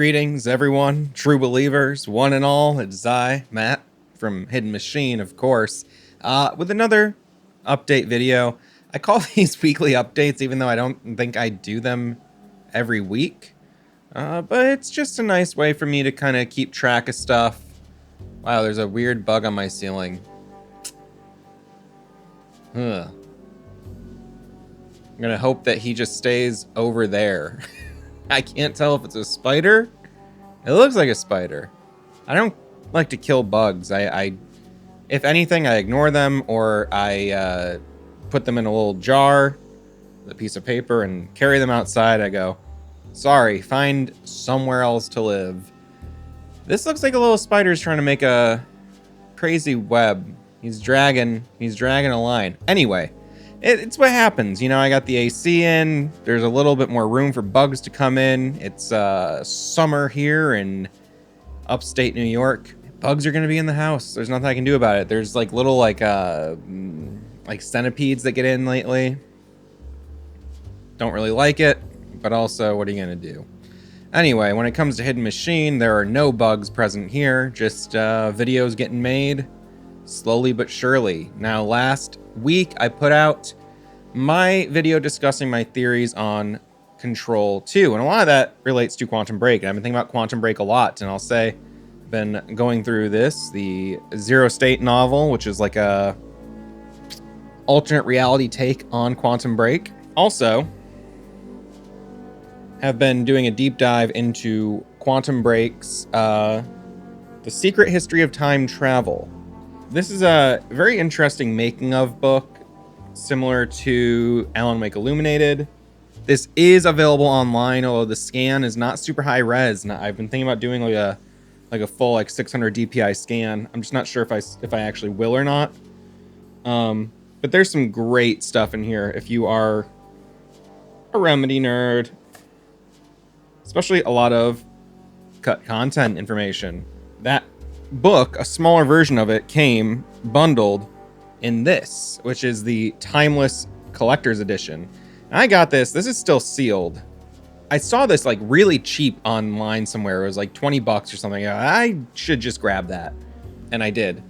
Greetings, everyone, true believers, one and all. It's I, Matt, from Hidden Machine, of course, with another update video. I call these weekly updates, even though I don't think I do them every week. But it's just a nice way for me to kind of keep track of stuff. Wow, there's a weird bug on my ceiling. Ugh. I'm gonna hope that he just stays over there. I can't tell if it's a spider. It looks like a spider. I don't like to kill bugs. If anything, I ignore them or I put them in a little jar, with a piece of paper, and carry them outside. I go, sorry, find somewhere else to live. This looks like a little spider's trying to make a crazy web. He's dragging a line. Anyway. It's what happens, you know. I got the AC in. There's a little bit more room for bugs to come in. It's summer here in upstate New York. Bugs are gonna be in the house. There's nothing I can do about it. There's like little like centipedes that get in lately. Don't really like it, but also what are you gonna do? Anyway, when it comes to Hidden Machine, there are no bugs present here. Just videos getting made slowly but surely. Now, last week I put out my video discussing my theories on Control 2, and a lot of that relates to Quantum Break. I've been thinking about Quantum Break a lot, and I'll say I've been going through the Zero State novel, which is like a alternate reality take on Quantum Break. Also, have been doing a deep dive into Quantum Break's The Secret History of Time Travel. This is a very interesting making of book, similar to Alan Wake Illuminated. This is available online, although the scan is not super high res. And I've been thinking about doing like a full like 600 DPI scan. I'm just not sure if I actually will or not. But there's some great stuff in here if you are a Remedy nerd, especially a lot of cut content information. That book, a smaller version of it, came bundled in this, which is the Timeless Collector's Edition. And I got this. This is still sealed. I saw this like really cheap online somewhere. It was like 20 bucks or something. I should just grab that. And I did.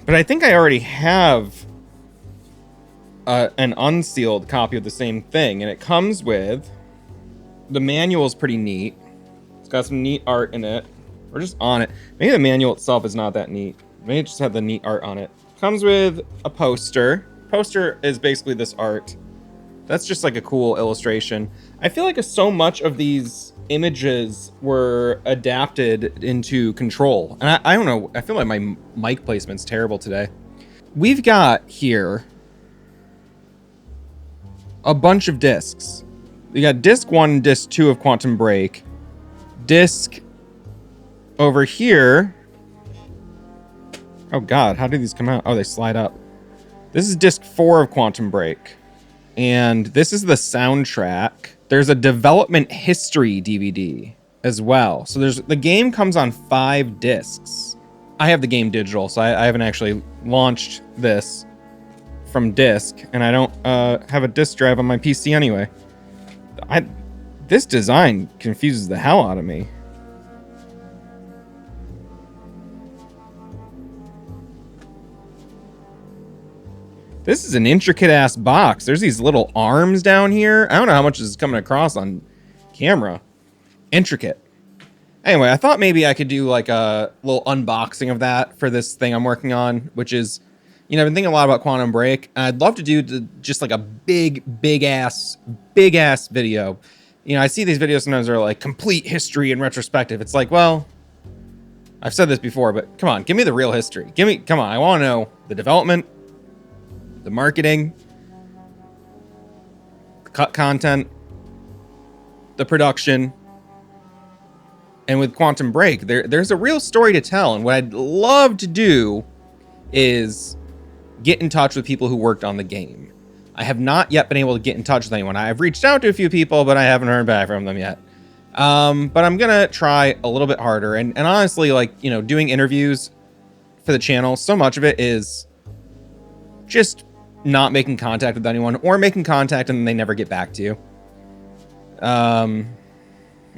But I think I already have an unsealed copy of the same thing. And it comes with... The manual is pretty neat. It's got some neat art in it. Or just on it. Maybe the manual itself is not that neat. Maybe it just had the neat art on it. Comes with a poster. Poster is basically this art. That's just like a cool illustration. I feel like so much of these images were adapted into Control. And I don't know. I feel like my mic placement's terrible today. We've got here a bunch of discs. We got disc 1 and disc 2 of Quantum Break. Disc over here. Oh god, how do these come out? Oh, they slide up. This is disc 4 of Quantum Break. And this is the soundtrack. There's a development history DVD as well. So the game comes on 5 discs. I have the game digital, so I haven't actually launched this from disc. And I don't have a disc drive on my PC anyway. This design confuses the hell out of me. This is an intricate ass box. There's these little arms down here. I don't know how much this is coming across on camera. Intricate. Anyway, I thought maybe I could do like a little unboxing of that for this thing I'm working on, which is, you know, I've been thinking a lot about Quantum Break. I'd love to do just like a big ass video. You know, I see these videos sometimes that are like complete history and retrospective. It's like, well, I've said this before, but come on, give me the real history. Come on, I want to know the development, the marketing, the cut content, the production. And with Quantum Break, there's a real story to tell. And what I'd love to do is get in touch with people who worked on the game. I have not yet been able to get in touch with anyone. I've reached out to a few people, but I haven't heard back from them yet. But I'm going to try a little bit harder. And honestly, like, you know, doing interviews for the channel, so much of it is just not making contact with anyone, or making contact and they never get back to you.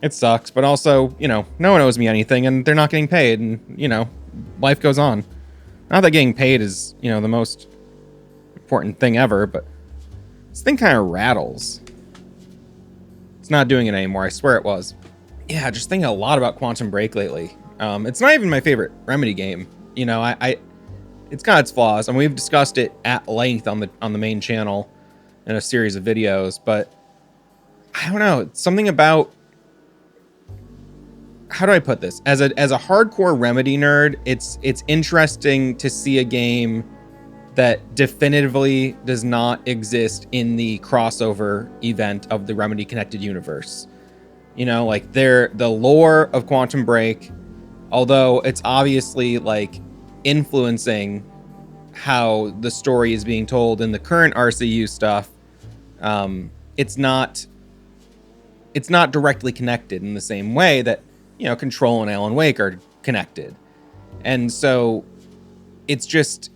it sucks, but also, you know, no one owes me anything and they're not getting paid, and, you know, life goes on. Not that getting paid is, you know, the most important thing ever, but this thing kind of rattles. It's not doing it anymore. I swear it was. Yeah, just thinking a lot about Quantum Break lately. It's not even my favorite Remedy game. You know, it's got its flaws, and we've discussed it at length on the main channel in a series of videos, but I don't know, something about, how do I put this? As a hardcore Remedy nerd, it's interesting to see a game that definitively does not exist in the crossover event of the Remedy Connected Universe. You know, like the lore of Quantum Break, although it's obviously like influencing how the story is being told in the current RCU stuff, it's not directly connected in the same way that, you know, Control and Alan Wake are connected. And so it's just,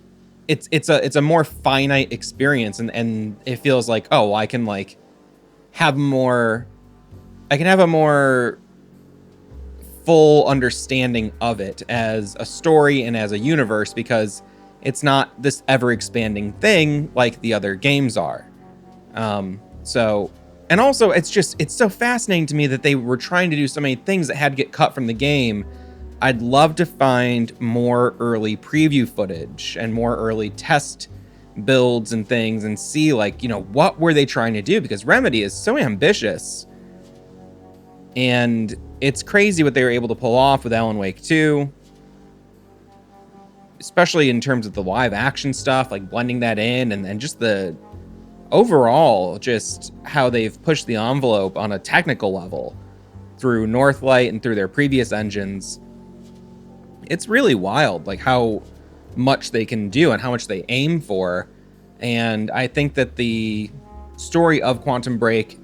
it's a more finite experience, and it feels like, oh, well, I can have a more full understanding of it as a story and as a universe, because it's not this ever expanding thing like the other games are. So, and also it's so fascinating to me that they were trying to do so many things that had to get cut from the game. I'd love to find more early preview footage and more early test builds and things, and see, like, you know, what were they trying to do, because Remedy is so ambitious. And it's crazy what they were able to pull off with Alan Wake 2, especially in terms of the live action stuff, like blending that in, and just the overall, just how they've pushed the envelope on a technical level through Northlight and through their previous engines. It's really wild, like how much they can do and how much they aim for. And I think that the story of Quantum Break,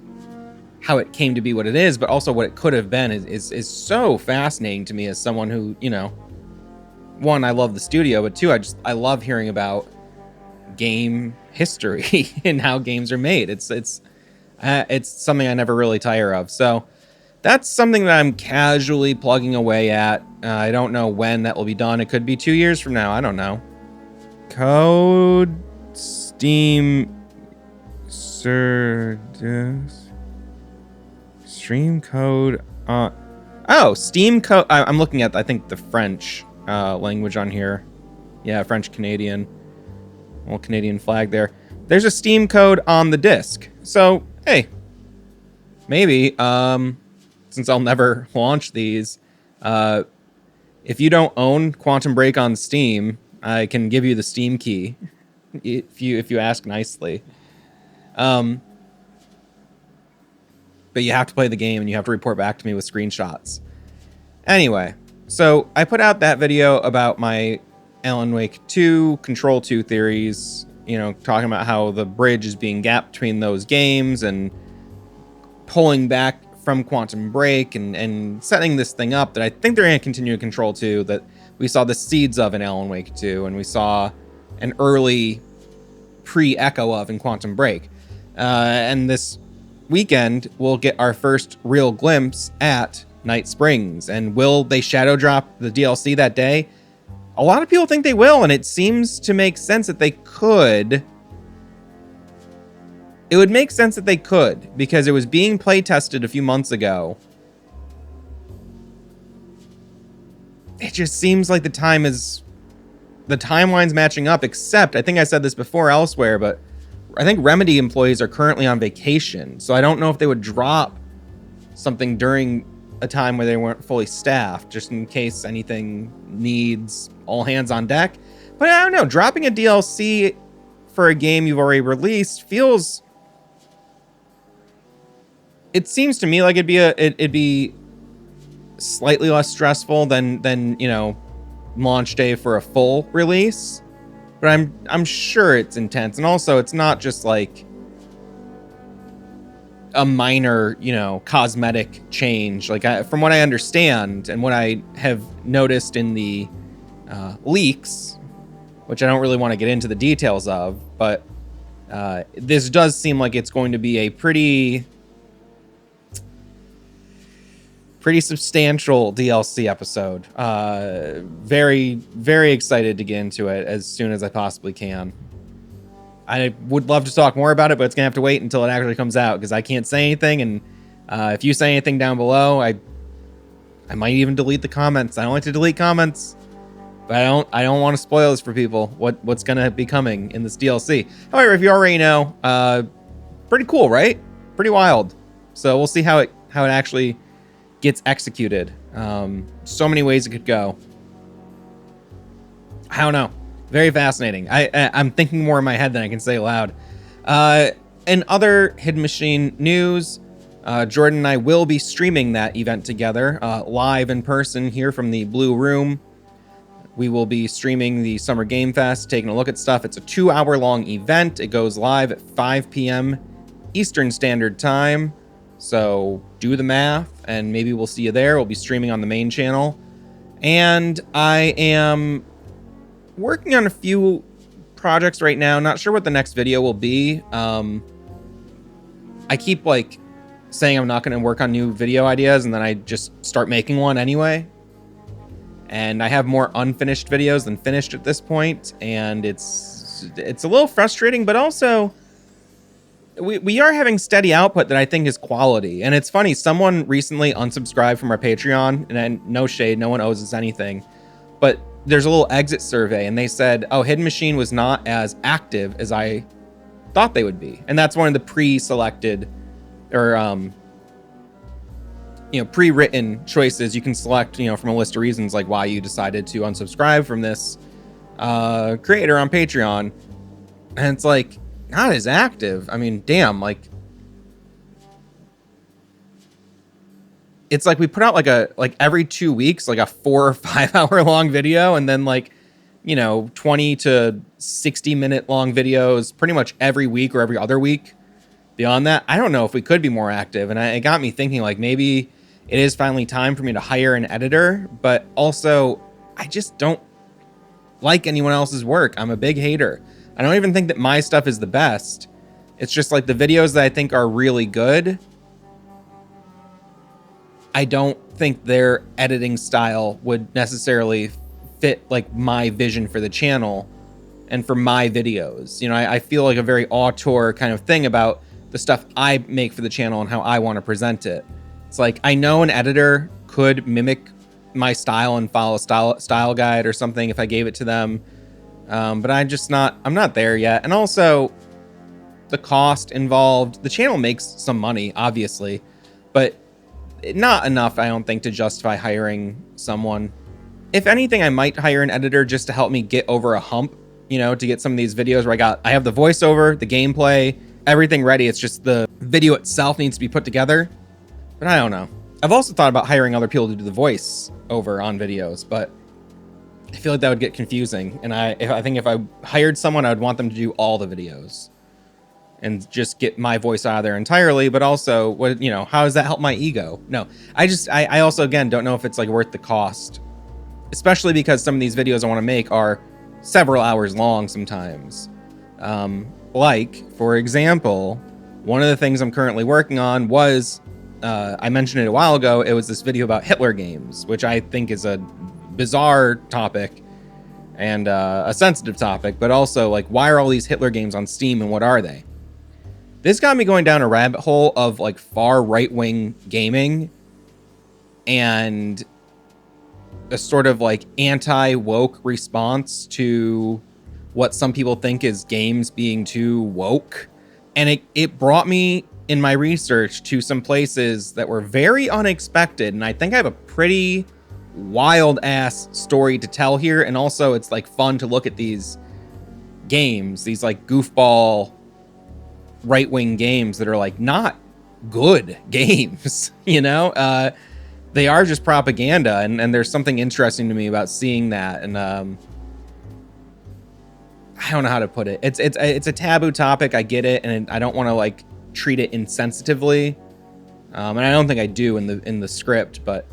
how it came to be what it is, but also what it could have been, is so fascinating to me as someone who, you know, one, I love the studio, but two, I love hearing about game history and how games are made. It's something I never really tire of. So that's something that I'm casually plugging away at. I don't know when that will be done. It could be 2 years from now. I don't know. Code Steam Surdus Stream Code. Oh, Steam Code. I'm looking at, I think, the French language on here. Yeah, French Canadian. Little Canadian flag there. There's a Steam code on the disc. So, hey, maybe, since I'll never launch these, if you don't own Quantum Break on Steam, I can give you the Steam key if you ask nicely. But you have to play the game and you have to report back to me with screenshots. Anyway, so I put out that video about my Alan Wake 2, Control 2 theories, you know, talking about how the bridge is being gapped between those games and pulling back from Quantum Break and setting this thing up that I think they're going to continue to Control 2, that we saw the seeds of in Alan Wake 2, and we saw an early pre-echo of in Quantum Break. And this weekend, we'll get our first real glimpse at Night Springs. And will they shadow drop the DLC that day? A lot of people think they will, and it seems to make sense that they could. It would make sense that they could, because it was being play tested a few months ago. It just seems like the timeline's matching up, except, I think I said this before elsewhere, but I think Remedy employees are currently on vacation, so I don't know if they would drop something during a time where they weren't fully staffed, just in case anything needs all hands on deck. But I don't know, dropping a DLC for a game you've already released feels... It seems to me like it'd be slightly less stressful than you know, launch day for a full release. But I'm sure it's intense, and also it's not just like a minor, you know, cosmetic change. Like, from what I understand and what I have noticed in the leaks, which I don't really want to get into the details of, but this does seem like it's going to be a pretty pretty substantial DLC episode. Very, very excited to get into it as soon as I possibly can. I would love to talk more about it, but it's gonna have to wait until it actually comes out because I can't say anything. And if you say anything down below, I might even delete the comments. I don't like to delete comments, but I don't want to spoil this for people. What's gonna be coming in this DLC? However, if you already know, pretty cool, right? Pretty wild. So we'll see how it actually gets executed. So many ways it could go. I don't know. Very fascinating. I'm thinking more in my head than I can say aloud. In other Hidden Machine news, Jordan and I will be streaming that event together, live in person here from the Blue Room. We will be streaming the Summer Game Fest, taking a look at stuff. It's a 2-hour-long event. It goes live at 5 p.m. Eastern Standard Time. So do the math, and maybe we'll see you there. We'll be streaming on the main channel. And I am working on a few projects right now. Not sure what the next video will be. I keep like saying I'm not going to work on new video ideas, and then I just start making one anyway. And I have more unfinished videos than finished at this point, and it's a little frustrating, but also we are having steady output that I think is quality. And it's funny, someone recently unsubscribed from our Patreon, and no shade, no one owes us anything, but there's a little exit survey, and they said, oh, Hidden Machine was not as active as I thought they would be. And that's one of the pre-selected or pre-written choices you can select, from a list of reasons like why you decided to unsubscribe from this creator on Patreon. And it's like, not as active. I mean, damn, like it's like we put out like every 2 weeks, like a 4 or 5 hour long video, and then 20 to 60 minute long videos pretty much every week or every other week. Beyond that, I don't know if we could be more active. And it got me thinking, like, maybe it is finally time for me to hire an editor, but also I just don't like anyone else's work. I'm a big hater. I don't even think that my stuff is the best. It's just like the videos that I think are really good, I don't think their editing style would necessarily fit like my vision for the channel and for my videos. I feel like a very auteur kind of thing about the stuff I make for the channel and how I want to present it. It's like, I know an editor could mimic my style and follow a style guide or something if I gave it to them. But I'm not there yet. And also the cost involved, the channel makes some money, obviously, but not enough, I don't think, to justify hiring someone. If anything, I might hire an editor just to help me get over a hump, to get some of these videos where I have the voiceover, the gameplay, everything ready. It's just the video itself needs to be put together. But I don't know. I've also thought about hiring other people to do the voice over on videos, but I feel like that would get confusing. And I think if I hired someone, I would want them to do all the videos and just get my voice out of there entirely. But also, how does that help my ego? No, I also, again, don't know if it's like worth the cost, especially because some of these videos I want to make are several hours long sometimes. Like, for example, one of the things I'm currently working on was, I mentioned it a while ago, it was this video about Hitler games, which I think is a bizarre topic and a sensitive topic, but also, like, why are all these Hitler games on Steam and what are they? This got me going down a rabbit hole of, like, far right-wing gaming and a sort of, like, anti-woke response to what some people think is games being too woke. And it brought me in my research to some places that were very unexpected. And I think I have a pretty wild ass story to tell here. And also it's like fun to look at these games, these like goofball right-wing games that are like not good games, they are just propaganda. And there's something interesting to me about seeing that. And, I don't know how to put it. It's a taboo topic. I get it, and I don't want to like treat it insensitively, and I don't think I do in the script. But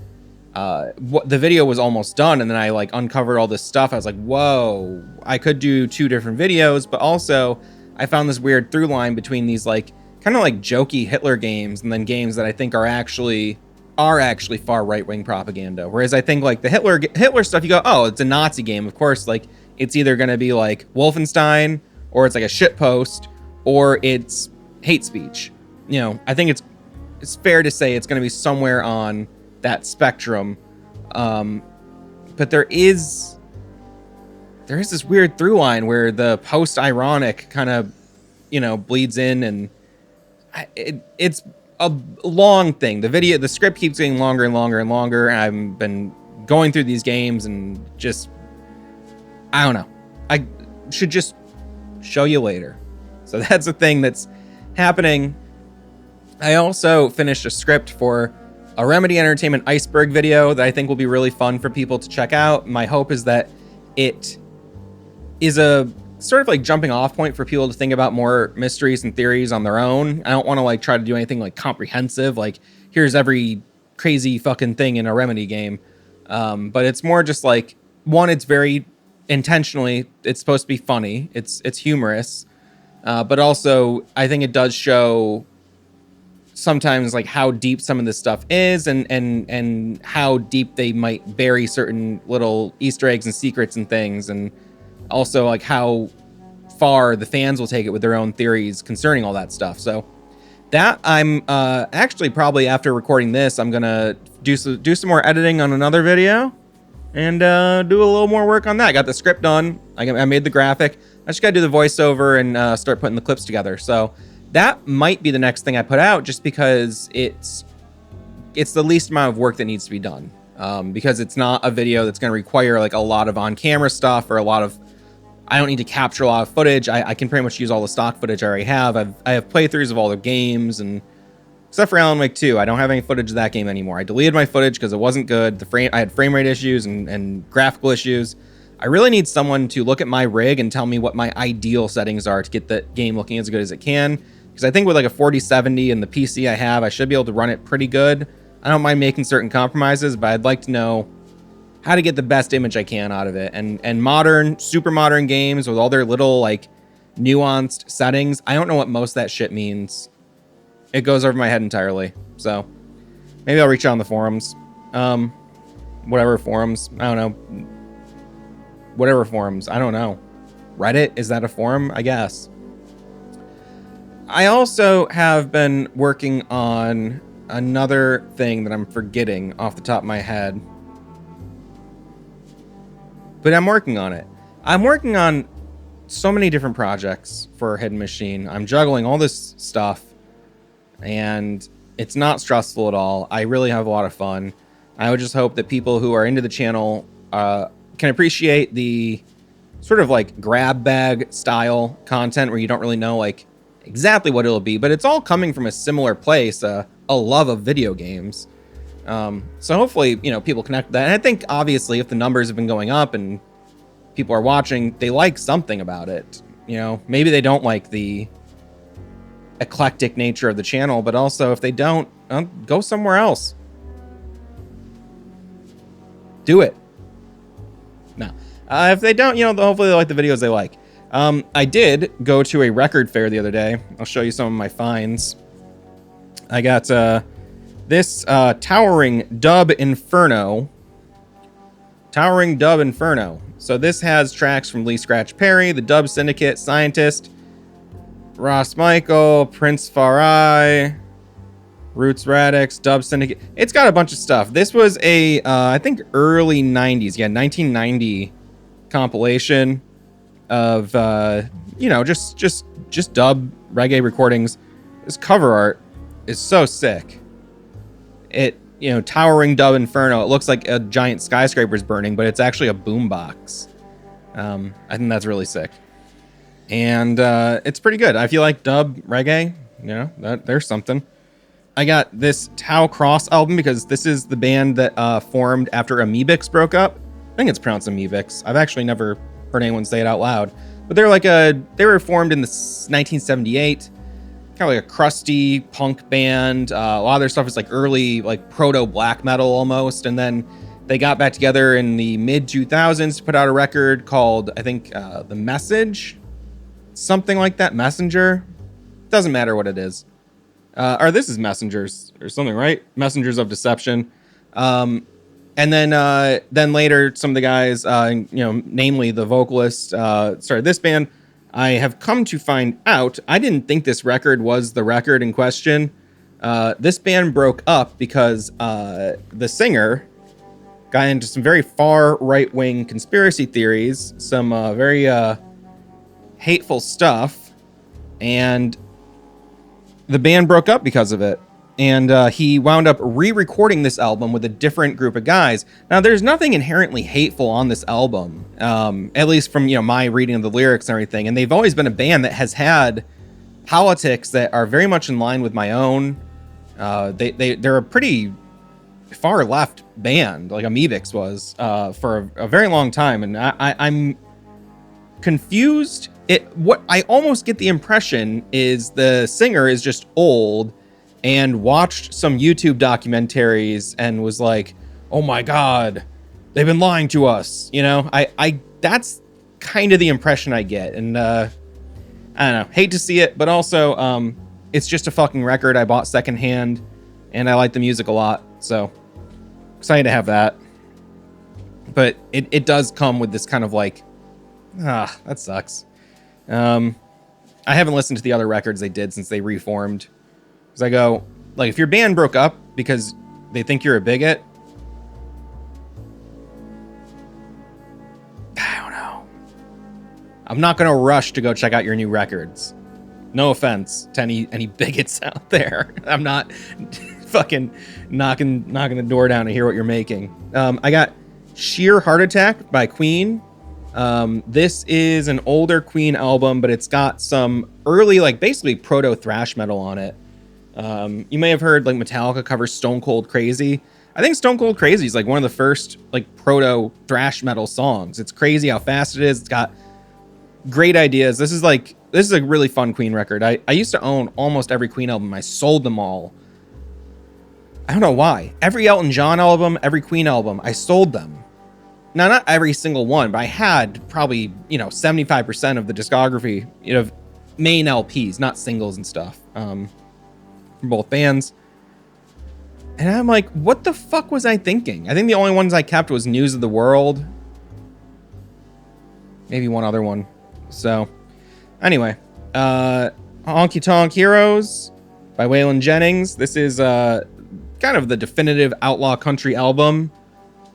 the video was almost done, and then I like uncovered all this stuff. I was like, whoa! I could do 2 different videos, but also I found this weird through line between these like kind of like jokey Hitler games and then games that I think are actually are actually far right-wing propaganda. Whereas I think like the Hitler stuff, you go, oh, it's a Nazi game. Of course, like it's either going to be like Wolfenstein, or it's like a shit post, or it's hate speech. You know, I think it's fair to say it's going to be somewhere on that spectrum. But there is this weird through line where the post-ironic kind of, you know, bleeds in, and it's a long thing. The script keeps getting longer and longer and longer. And I've been going through these games and just, I don't know. I should just show you later. So that's a thing that's happening. I also finished a script for a Remedy Entertainment Iceberg video that I think will be really fun for people to check out. My hope is that it is a sort of like jumping off point for people to think about more mysteries and theories on their own. I don't want to like try to do anything like comprehensive, like here's every crazy fucking thing in a Remedy game. But it's more just like, one, it's very intentionally, it's supposed to be funny. It's humorous. But also I think it does show sometimes like how deep some of this stuff is, and how deep they might bury certain little Easter eggs and secrets and things, and also like how far the fans will take it with their own theories concerning all that stuff. So that I'm actually probably after recording this, I'm gonna do some more editing on another video and do a little more work on that. I got the script done. I made the graphic. I just gotta do the voiceover and start putting the clips together. So that might be the next thing I put out, just because it's the least amount of work that needs to be done. Because it's not a video that's going to require like a lot of on-camera stuff, or a lot of, I don't need to capture a lot of footage. I can pretty much use all the stock footage I already have. I have playthroughs of all the games, and except for Alan Wake 2, I don't have any footage of that game anymore. I deleted my footage because it wasn't good. I had frame rate issues and graphical issues. I really need someone to look at my rig and tell me what my ideal settings are to get the game looking as good as it can. Because I think with like a 4070 and the PC I have, I should be able to run it pretty good. I don't mind making certain compromises, but I'd like to know how to get the best image I can out of it. And modern, super modern games with all their little like nuanced settings, I don't know what most of that shit means. It goes over my head entirely. So maybe I'll reach out on the forums. Whatever forums, I don't know. Whatever forums, I don't know. Reddit, is that a forum? I guess. I also have been working on another thing that I'm forgetting off the top of my head. But I'm working on it. I'm working on so many different projects for Hidden Machine. I'm juggling all this stuff, and it's not stressful at all. I really have a lot of fun. I would just hope that people who are into the channel can appreciate the sort of like grab bag style content where you don't really know like exactly what it'll be, but it's all coming from a similar place, a love of video games. So hopefully, you know, people connect with that. And I think obviously if the numbers have been going up and people are watching, they like something about it. You know, maybe they don't like the eclectic nature of the channel, but also if they don't, go somewhere else. Do it. No. If they don't, you know, hopefully they like the videos they like. I did go to a record fair the other day. I'll show you some of my finds. I got this Towering Dub Inferno. Towering Dub Inferno. So this has tracks from Lee Scratch Perry, The Dub Syndicate, Scientist, Ross Michael, Prince Farai, Roots Radix, Dub Syndicate. It's got a bunch of stuff. This was a, I think early 90s. Yeah, 1990 compilation of, you know, just dub reggae recordings. This cover art is so sick. It, you know, Towering Dub Inferno. It looks like a giant skyscraper's burning, but it's actually a boombox. I think that's really sick. And it's pretty good. If you like dub reggae, you know, there's something. I got this Tau Cross album because this is the band that formed after Amoebix broke up. I think it's pronounced Amoebix. I've actually never heard anyone say it out loud. But they're like they were formed in 1978. Kind of like a crusty punk band. A lot of their stuff is like early, like proto black metal almost. And then they got back together in the mid 2000s to put out a record called, I think, The Message. Something like that. Messenger. Doesn't matter what it is. Or this is Messengers or something, right? Messengers of Deception. And then later, some of the guys, namely the vocalist, started this band. I have come to find out, I didn't think this record was the record in question. This band broke up because the singer got into some very far right-wing conspiracy theories, some very hateful stuff, and the band broke up because of it. And he wound up re-recording this album with a different group of guys. Now, there's nothing inherently hateful on this album, at least from my reading of the lyrics and everything. And they've always been a band that has had politics that are very much in line with my own. They're a pretty far left band, like Amebix was, for a very long time, and I'm confused. What I almost get the impression is the singer is just old and watched some YouTube documentaries and was like, "Oh my God, they've been lying to us." I that's kind of the impression I get, and I don't know, hate to see it, but also it's just a fucking record I bought secondhand, and I like the music a lot, so excited to have that. But it does come with this kind of like, that sucks. I haven't listened to the other records they did since they reformed. Because I go, like, if your band broke up because they think you're a bigot, I don't know. I'm not going to rush to go check out your new records. No offense to any bigots out there. I'm not fucking knocking the door down to hear what you're making. I got Sheer Heart Attack by Queen. This is an older Queen album, but it's got some early, like, basically proto thrash metal on it. You may have heard like Metallica covers Stone Cold Crazy. I think Stone Cold Crazy is like one of the first like proto thrash metal songs. It's crazy how fast it is. It's got great ideas. This is a really fun Queen record. I used to own almost every Queen album. I sold them all. I don't know why. Every Elton John album, every Queen album, I sold them. Now, not every single one, but I had probably, 75% of the discography, main LPs, not singles and stuff. From both bands. And I'm like, what the fuck was I thinking? I think the only ones I kept was News of the World. Maybe one other one. So, anyway. Honky Tonk Heroes by Waylon Jennings. This is kind of the definitive outlaw country album.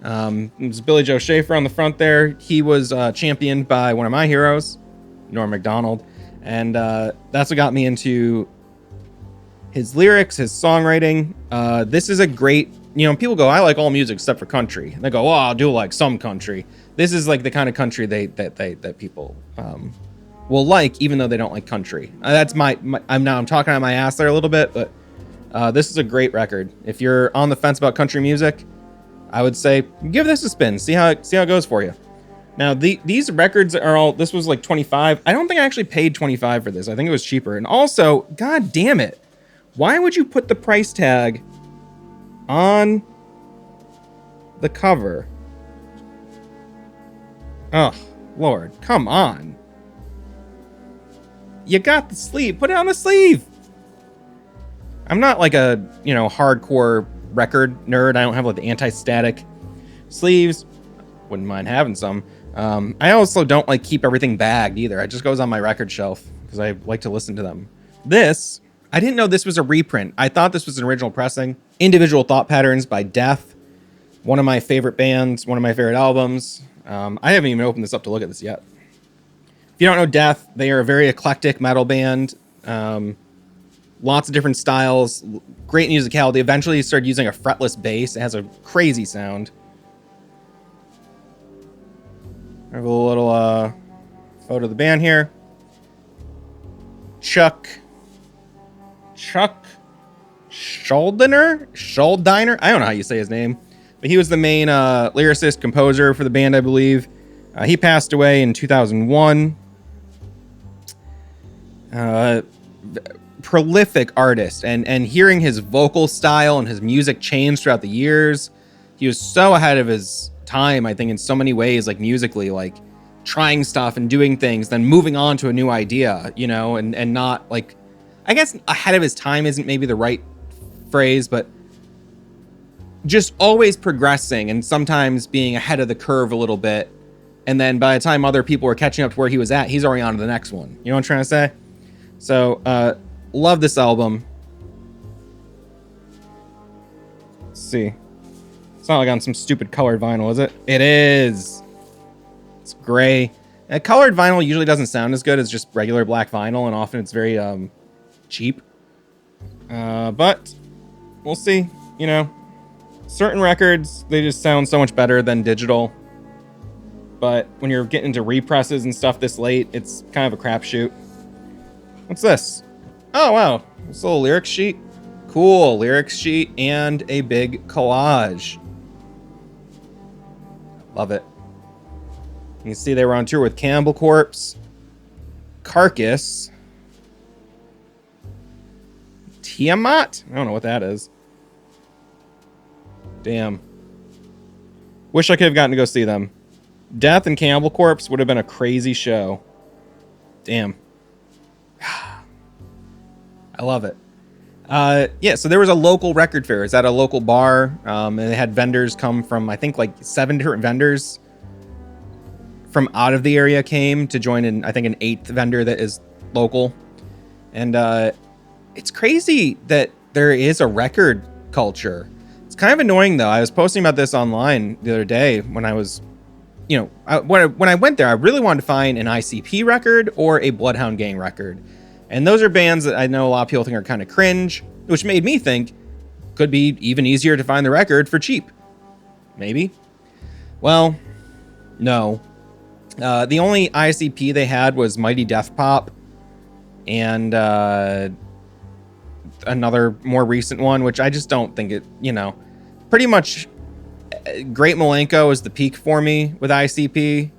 There's Billy Joe Schaefer on the front there. He was championed by one of my heroes, Norm Macdonald. And that's what got me into his lyrics, his songwriting. This is a great, people go, I like all music except for country. And they go, I'll do like some country. This is like the kind of country that people will like, even though they don't like country. That's I'm talking out my ass there a little bit, but this is a great record. If you're on the fence about country music, I would say give this a spin. See how it goes for you. Now, these records are all, this was like $25. I don't think I actually paid $25 for this. I think it was cheaper. And also, god damn it, why would you put the price tag on the cover? Oh, Lord, come on. You got the sleeve. Put it on the sleeve. I'm not like a, hardcore record nerd. I don't have like the anti-static sleeves. Wouldn't mind having some. I also don't like keep everything bagged either. It just goes on my record shelf because I like to listen to them. This, I didn't know this was a reprint. I thought this was an original pressing. Individual Thought Patterns by Death. One of my favorite bands, one of my favorite albums. I haven't even opened this up to look at this yet. If you don't know Death, they are a very eclectic metal band. Lots of different styles, great musicality. Eventually he started using a fretless bass. It has a crazy sound. I have a little photo of the band here. Chuck Schuldiner? I don't know how you say his name. But he was the main lyricist, composer for the band, I believe. He passed away in 2001. Prolific artist. And hearing his vocal style and his music change throughout the years, he was so ahead of his time, I think, in so many ways, like musically, like trying stuff and doing things, then moving on to a new idea, and not like I guess ahead of his time isn't maybe the right phrase, but just always progressing and sometimes being ahead of the curve a little bit. And then by the time other people were catching up to where he was at, he's already on to the next one. You know what I'm trying to say? So, love this album. Let's see. It's not like on some stupid colored vinyl, is it? It is. It's gray. Colored vinyl usually doesn't sound as good as just regular black vinyl, and often it's very cheap. But we'll see. You know, certain records, they just sound so much better than digital. But when you're getting into represses and stuff this late, it's kind of a crapshoot. What's this? Oh, wow. This little lyric sheet. Cool. Lyrics sheet and a big collage. Love it. You can see they were on tour with Cannibal Corpse, Carcass, Tiamat? I don't know what that is. Damn. Wish I could have gotten to go see them. Death and Cannibal Corpse would have been a crazy show. Damn. I love it. Yeah, so there was a local record fair. It's at a local bar. And they had vendors come from, I think, like 7 different vendors from out of the area came to join in, I think, an 8th vendor that is local. And it's crazy that there is a record culture. It's kind of annoying, though. I was posting about this online the other day when I was, you know, when I went there, I really wanted to find an ICP record or a Bloodhound Gang record. And those are bands that I know a lot of people think are kind of cringe, which made me think could be even easier to find the record for cheap. Maybe. Well, no. The only ICP they had was Mighty Death Pop and another more recent one, which I just don't think it, you know, pretty much Great Milenko is the peak for me with ICP.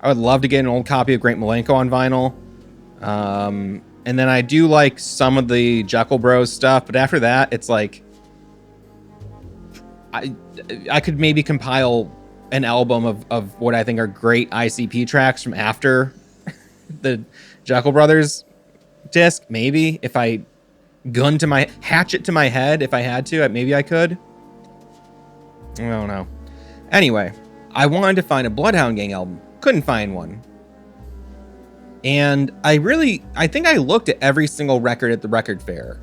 I would love to get an old copy of Great Milenko on vinyl. And then I do like some of the Jekyll Bros stuff, but after that, it's like I could maybe compile an album of what I think are great ICP tracks from after the Jekyll Brothers disc. Maybe if I hatchet to my head, if I had to, maybe I could. I don't know. Anyway, I wanted to find a Bloodhound Gang album. Couldn't find one. And I think I looked at every single record at the record fair.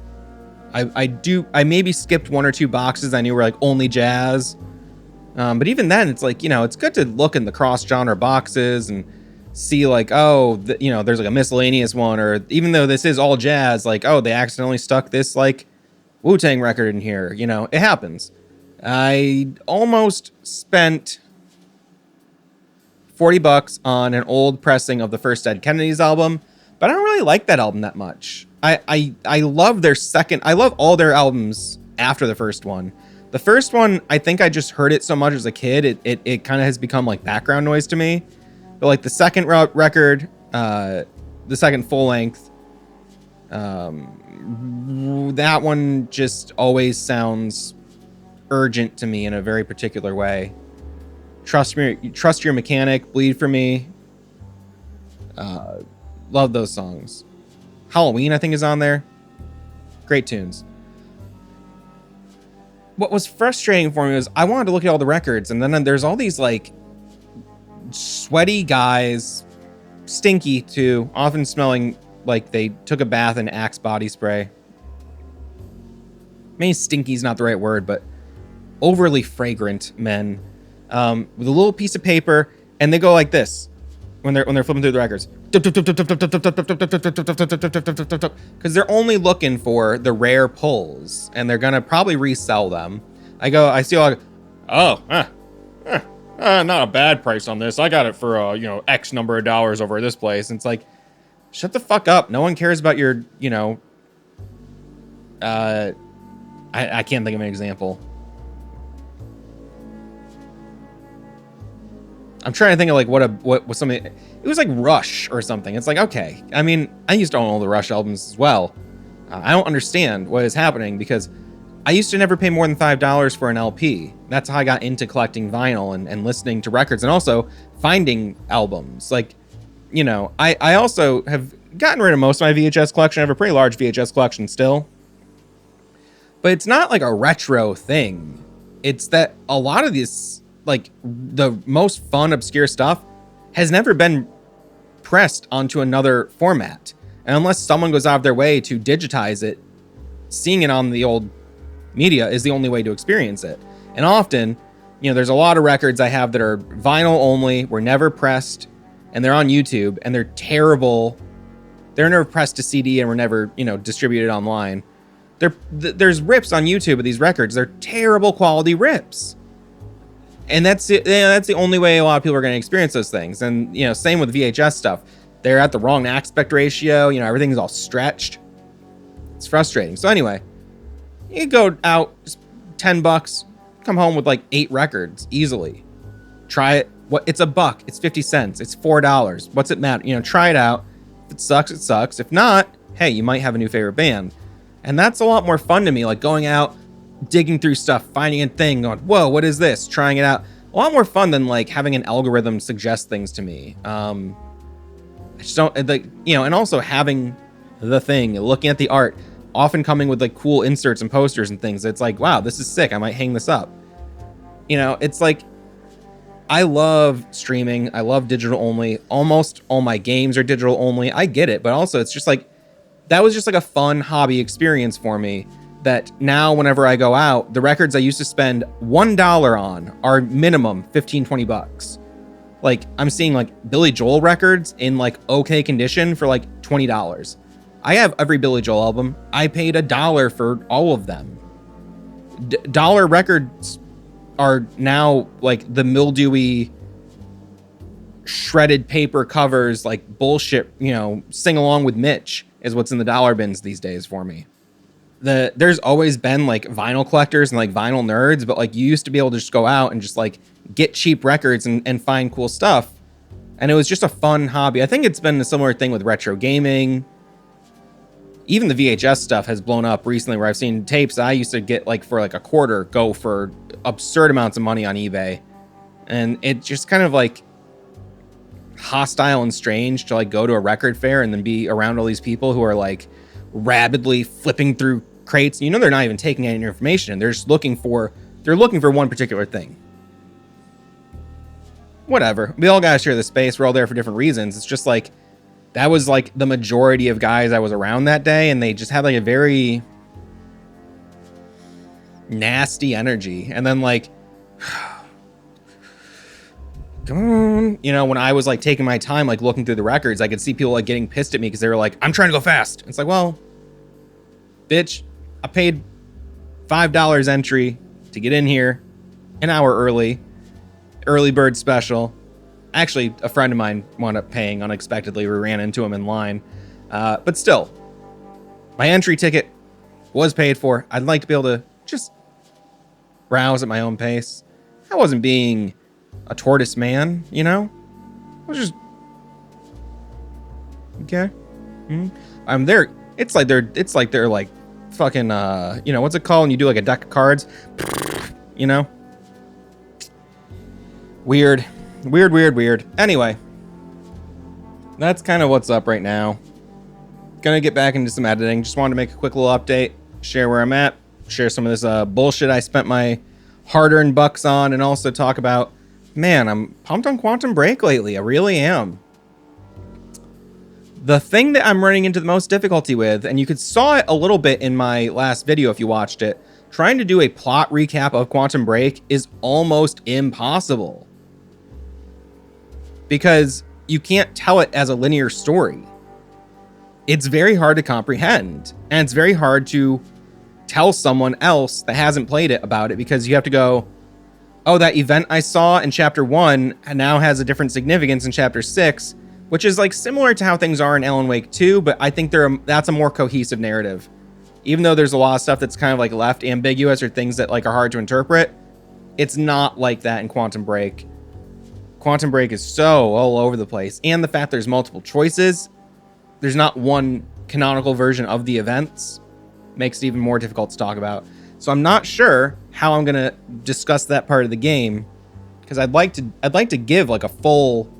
I maybe skipped 1 or 2 boxes I knew were like only jazz. But even then, it's like, you know, it's good to look in the cross-genre boxes and see like, oh, you know, there's like a miscellaneous one, or even though this is all jazz, like, oh, they accidentally stuck this like Wu-Tang record in here. You know, it happens. I almost spent $40 on an old pressing of the first Dead Kennedys album, but I don't really like that album that much. I love their second. I love all their albums after the first one. The first one, I think I just heard it so much as a kid, it kind of has become like background noise to me. But like the second record, the second full length, that one just always sounds urgent to me in a very particular way. Trust Your Mechanic, Bleed for Me. Love those songs. Halloween, I think, is on there. Great tunes. What was frustrating for me was I wanted to look at all the records, and then there's all these like sweaty guys, stinky too, often smelling like they took a bath in Axe body spray. Maybe stinky's not the right word, but overly fragrant men. With a little piece of paper, and they go like this when they're flipping through the records, because they're only looking for the rare pulls, and they're gonna probably resell them. I see like, not a bad price on this. I got it for you know, X number of dollars over at this place. And it's like, shut the fuck up. No one cares about your, you know. I can't think of an example. I'm trying to think of like what was something. It was like Rush or something. It's like, okay. I mean, I used to own all the Rush albums as well. I don't understand what is happening because I used to never pay more than $5 for an LP. That's how I got into collecting vinyl and listening to records and also finding albums. Like, you know, I also have gotten rid of most of my VHS collection. I have a pretty large VHS collection still. But it's not like a retro thing. It's that a lot of this, like the most fun, obscure stuff has never been pressed onto another format. And unless someone goes out of their way to digitize it, seeing it on the old media is the only way to experience it. And often, you know, there's a lot of records I have that are vinyl only, were never pressed, and they're on YouTube, and they're terrible. They're never pressed to CD and were never, you know, distributed online. There's rips on YouTube of these records. They're terrible quality rips. And that's it. That's the only way a lot of people are going to experience those things. And, you know, same with VHS stuff. They're at the wrong aspect ratio. You know, everything's all stretched. It's frustrating. So anyway, you go out, just $10, come home with like 8 records easily. Try it. It's $1. It's 50 cents. It's $4. What's it matter? You know, try it out. If it sucks, it sucks. If not, hey, you might have a new favorite band. And that's a lot more fun to me, like going out, digging through stuff, finding a thing, going, whoa, what is this? Trying it out. A lot more fun than like having an algorithm suggest things to me. I just don't, like, you know, and also having the thing, looking at the art, often coming with like cool inserts and posters and things. It's like, wow, this is sick. I might hang this up. You know, it's like, I love streaming. I love digital only. Almost all my games are digital only. I get it, but also it's just like, that was just like a fun hobby experience for me that now whenever I go out, the records I used to spend $1 on are minimum 15, 20 bucks. Like I'm seeing like Billy Joel records in like okay condition for like $20. I have every Billy Joel album. I paid $1 for all of them. Dollar records are now like the mildewy, shredded paper covers, like bullshit, you know, sing along with Mitch is what's in the dollar bins these days for me. There's always been like vinyl collectors and like vinyl nerds, but like you used to be able to just go out and just like get cheap records and find cool stuff. And it was just a fun hobby. I think it's been a similar thing with retro gaming. Even the VHS stuff has blown up recently where I've seen tapes I used to get like for like $0.25 go for absurd amounts of money on eBay. And it just kind of like hostile and strange to like go to a record fair and then be around all these people who are like rabidly flipping through crates. You know, they're not even taking any information. They're just looking for one particular thing. Whatever. We all gotta share the space. We're all there for different reasons. It's just like, that was like the majority of guys I was around that day, and they just had like a very nasty energy. And then like, come on, you know, when I was like taking my time, like looking through the records, I could see people like getting pissed at me because they were like, I'm trying to go fast. It's like, well, bitch, I paid $5 entry to get in here an hour early bird special. Actually, a friend of mine wound up paying unexpectedly. We ran into him in line. But still, my entry ticket was paid for. I'd like to be able to just browse at my own pace. I wasn't being a tortoise man, you know? I was just... Okay. I'm there. It's like they're like fucking, you know, what's it called when you do like a deck of cards? You know? Weird. Anyway, that's kind of what's up right now. Gonna get back into some editing. Just wanted to make a quick little update, share where I'm at, share some of this bullshit I spent my hard-earned bucks on, and also talk about, man, I'm pumped on Quantum Break lately. I really am. The thing that I'm running into the most difficulty with, and you saw it a little bit in my last video if you watched it, trying to do a plot recap of Quantum Break is almost impossible. Because you can't tell it as a linear story. It's very hard to comprehend. And it's very hard to tell someone else that hasn't played it about it, because you have to go, oh, that event I saw in chapter 1 now has a different significance in chapter 6, which is like similar to how things are in Alan Wake 2, but I think that's a more cohesive narrative. Even though there's a lot of stuff that's kind of like left ambiguous or things that like are hard to interpret, it's not like that in Quantum Break. Quantum Break is so all over the place. And the fact there's multiple choices, there's not one canonical version of the events, makes it even more difficult to talk about. So I'm not sure how I'm going to discuss that part of the game, because I'd like to give like a full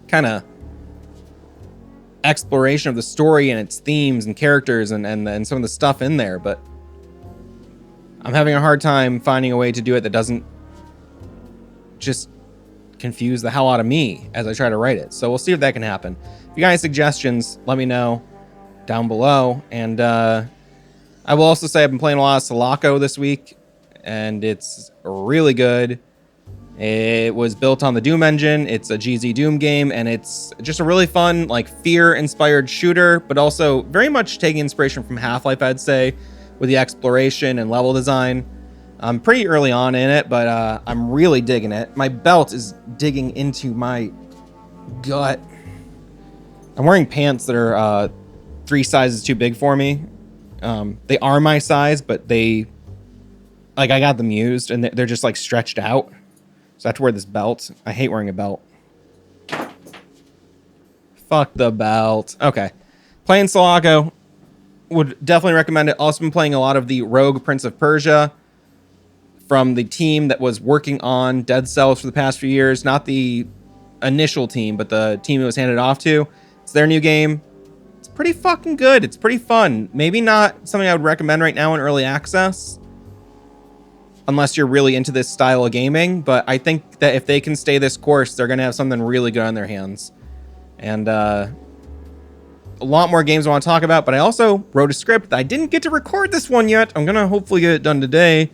kind of exploration of the story and its themes and characters and some of the stuff in there, but I'm having a hard time finding a way to do it that doesn't just confuse the hell out of me as I try to write it. So we'll see if that can happen. If you got any suggestions, let me know down below. And I will also say I've been playing a lot of Sulaco this week, and it's really good. It was built on the Doom engine. It's a GZ Doom game, and it's just a really fun, like, fear-inspired shooter, but also very much taking inspiration from Half-Life, I'd say, with the exploration and level design. I'm pretty early on in it, but I'm really digging it. My belt is digging into my gut. I'm wearing pants that are 3 sizes too big for me. They are my size, but they, like, I got them used, and they're just, like, stretched out. So I have to wear this belt. I hate wearing a belt. Fuck the belt. Okay. Playing Sulaco. Would definitely recommend it. Also been playing a lot of the Rogue Prince of Persia from the team that was working on Dead Cells for the past few years. Not the initial team, but the team it was handed off to. It's their new game. It's pretty fucking good. It's pretty fun. Maybe not something I would recommend right now in early access, unless you're really into this style of gaming. But I think that if they can stay this course, they're going to have something really good on their hands. And a lot more games I want to talk about, but I also wrote a script that I didn't get to record this one yet. I'm going to hopefully get it done today.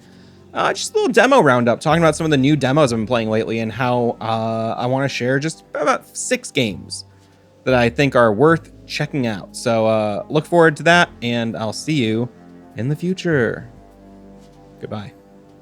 Just a little demo roundup, talking about some of the new demos I've been playing lately and how I want to share just about 6 games that I think are worth checking out. So look forward to that, and I'll see you in the future. Goodbye.